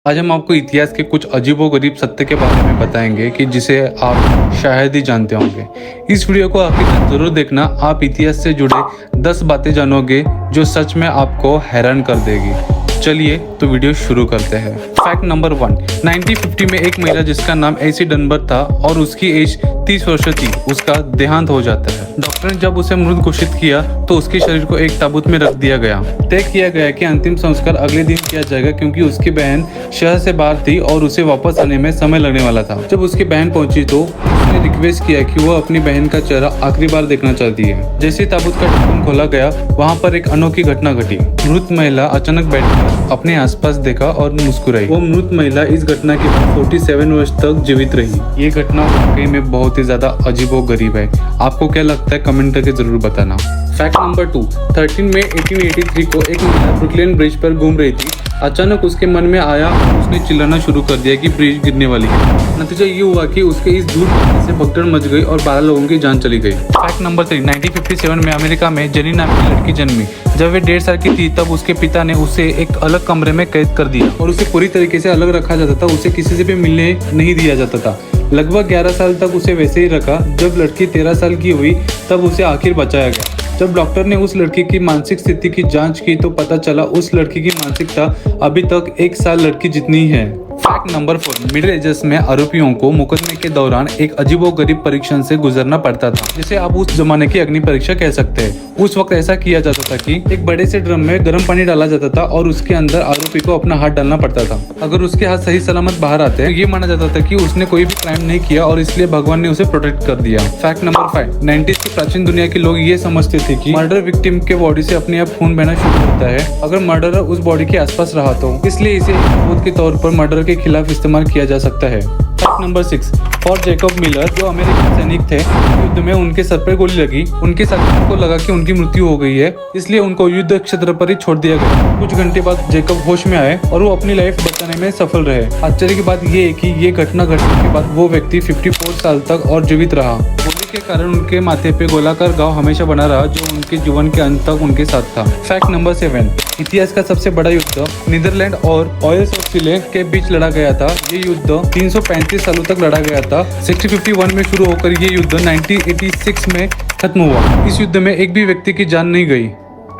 आज हम आपको इतिहास के कुछ अजीबोगरीब सत्य के बारे में बताएंगे कि जिसे आप शायद ही जानते होंगे। इस वीडियो को आखिर तक जरूर देखना। आप इतिहास से जुड़े 10 बातें जानोगे जो सच में आपको हैरान कर देगी। चलिए तो वीडियो शुरू करते हैं। फैक्ट नंबर 1, 1950 में एक महिला जिसका नाम एसी डनबर था और उसकी एज 30 वर्ष थी, उसका देहांत हो जाता है। डॉक्टर ने जब उसे मृत घोषित किया तो उसके शरीर को एक ताबूत में रख दिया गया। तय किया गया कि अंतिम संस्कार अगले दिन किया जाएगा क्योंकि उसकी बहन शहर से बाहर थी और उसे वापस आने में समय लगने वाला था। जब उसकी बहन पहुंची तो उसने रिक्वेस्ट किया कि वह अपनी बहन का चेहरा आखिरी बार देखना चाहती है। जैसे ही ताबूत का ढक्कन खोला गया, वहाँ पर एक अनोखी घटना घटी। मृत महिला अचानक बैठकर अपने आसपास देखा और मुस्कुराई। वो मृत महिला इस घटना के बाद 47 वर्ष तक जीवित रही। ये घटना वाकई में बहुत ही ज्यादा अजीबोगरीब है। आपको क्या लगता है कमेंट करके जरूर बताना। फैक्ट नंबर 2, 13 मई 1883 को एक महिला ब्रुकलिन ब्रिज पर घूम रही थी। अचानक उसके मन में आया और उसने चिल्लाना शुरू कर दिया कि ब्रिज गिरने वाली है। नतीजा ये हुआ कि उसके इस दूर से भगदड़ मच गई और 12 लोगों की जान चली गई। फैक्ट नंबर 3, 1957 में अमेरिका में जेनी नाम की लड़की जन्मी। जब वे 1.5 साल की थी तब उसके पिता ने उसे एक अलग कमरे में कैद कर दिया और उसे पूरी तरीके से अलग रखा जाता था। उसे किसी से भी मिलने नहीं दिया जाता था। लगभग 11 साल तक उसे वैसे ही रखा। जब लड़की 13 साल की हुई तब उसे आखिर बचाया गया। जब डॉक्टर ने उस लड़की की मानसिक स्थिति की जांच की तो पता चला उस लड़की की मानसिकता अभी तक 1 साल लड़की जितनी ही है। फैक्ट नंबर 4, मिडिल एजेस में आरोपियों को मुकदमे के दौरान एक अजीबोगरीब परीक्षण से गुजरना पड़ता था, जिसे आप उस जमाने की अग्नि परीक्षा कह सकते हैं। उस वक्त ऐसा किया जाता था कि एक बड़े से ड्रम में गर्म पानी डाला जाता था और उसके अंदर आरोपी को अपना हाथ डालना पड़ता था। अगर उसके हाथ सही सलामत बाहर आते तो ये माना जाता था कि उसने कोई भी क्राइम नहीं किया और इसलिए भगवान ने उसे प्रोटेक्ट कर दिया। फैक्ट नंबर 5, 90s की प्राचीन दुनिया के लोग ये समझते थे कि मर्डर विक्टिम के बॉडी से अपने आप खून बहना शुरू होता है अगर मर्डरर उस बॉडी के आसपास रहा तो, इसलिए इसे सबूत के तौर पर मर्डर के खिलाफ इस्तेमाल किया जा सकता है। Fact number 6, for Jacob Miller जो अमेरिकन सैनिक थे, युद्ध में उनके सर पर गोली लगी। उनके साथियों को लगा कि उनकी मृत्यु हो गई है, इसलिए उनको युद्ध क्षेत्र पर ही छोड़ दिया गया। कुछ घंटे बाद जैकब होश में आए और वो अपनी लाइफ बचाने में सफल रहे। आश्चर्य की बात ये है कि ये घटना घटने के बाद वो व्यक्ति 54 साल तक और जीवित रहा। गोली के कारण उनके माथे पे गोलाकार घाव हमेशा बना रहा जो उनके जीवन के अंत तक उनके साथ था। फैक्ट नंबर 7, इतिहास का सबसे बड़ा युद्ध नीदरलैंड और ऑयल्स ऑफ चिले के बीच लड़ा गया था। ये युद्ध 335 सालों तक लड़ा गया था। 1651 में शुरू होकर ये युद्ध 1986 में खत्म हुआ। इस युद्ध में एक भी व्यक्ति की जान नहीं गई,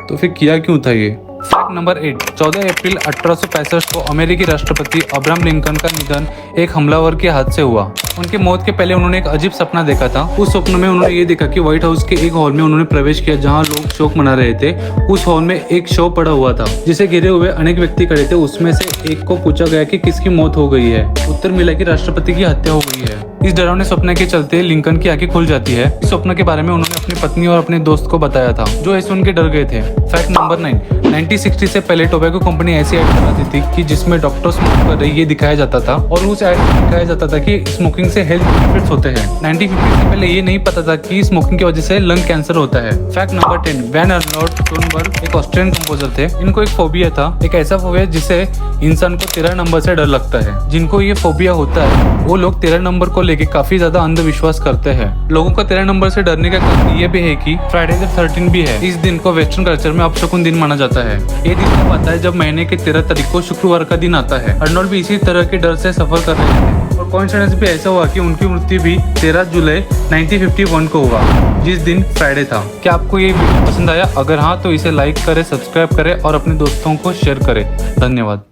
तो फिर किया क्यों था ये। फैक्ट नंबर 8, 14 अप्रैल 1865 को अमेरिकी राष्ट्रपति अब्राहम लिंकन का निधन एक हमलावर के हाथ से हुआ। उनके मौत के पहले उन्होंने एक अजीब सपना देखा था। उस स्वप्न में उन्होंने ये देखा कि व्हाइट हाउस के एक हॉल में उन्होंने प्रवेश किया जहां लोग शोक मना रहे थे। उस हॉल में एक शव पड़ा हुआ था जिसे घिरे हुए अनेक व्यक्ति खड़े थे। उसमें से एक को पूछा गया कि किसकी मौत हो गई है। उत्तर मिला कि राष्ट्रपति की हत्या हो गई है। इस डरावने सपने के चलते लिंकन की आंखें खुल जाती है। इस स्वप्न के बारे में उन्होंने अपनी पत्नी और अपने दोस्त को बताया था, जो ऐसे उनके डर गए थे। फैक्ट नंबर 9, 1960 से पहले टोबैको कंपनी ऐसी ऐड बनाती थी कि जिसमें डॉक्टर स्मोक कर रही ये दिखाया जाता था और उस ऐड में दिखाया जाता था कि स्मोकिंग से हेल्थ बेनिफिट्स होते हैं। 1950 से पहले ये नहीं पता था कि स्मोकिंग की वजह से लंग कैंसर होता है। फैक्ट नंबर 10, वैन अर्नोल्ड स्टोनबर्ग एक ऑस्ट्रियन कंपोजर थे। इनको एक फोबिया था, एक ऐसा फोबिया जिससे इंसान को 13 नंबर से डर लगता है। जिनको ये फोबिया होता है वो लोग 13 नंबर को लेके काफी ज्यादा अंधविश्वास करते हैं। लोगों का 13 नंबर से डरने का कारण ये भी है कि फ्राइडे द 13 भी है। इस दिन को वेस्टर्न कल्चर में अपशकुन दिन माना जाता है। ये दिन तब आता है जब महीने के 13 तारीख को शुक्रवार का दिन आता है। अर्नोल्ड भी इसी तरह के डर से सफर कर रहे थे और कोइंसिडेंस भी ऐसा हुआ कि उनकी मृत्यु भी 13 जुलाई 1951 को हुआ, जिस दिन फ्राइडे था। क्या आपको ये वीडियो पसंद आया? अगर हाँ तो इसे लाइक करें, सब्सक्राइब करें और अपने दोस्तों को शेयर करें। धन्यवाद।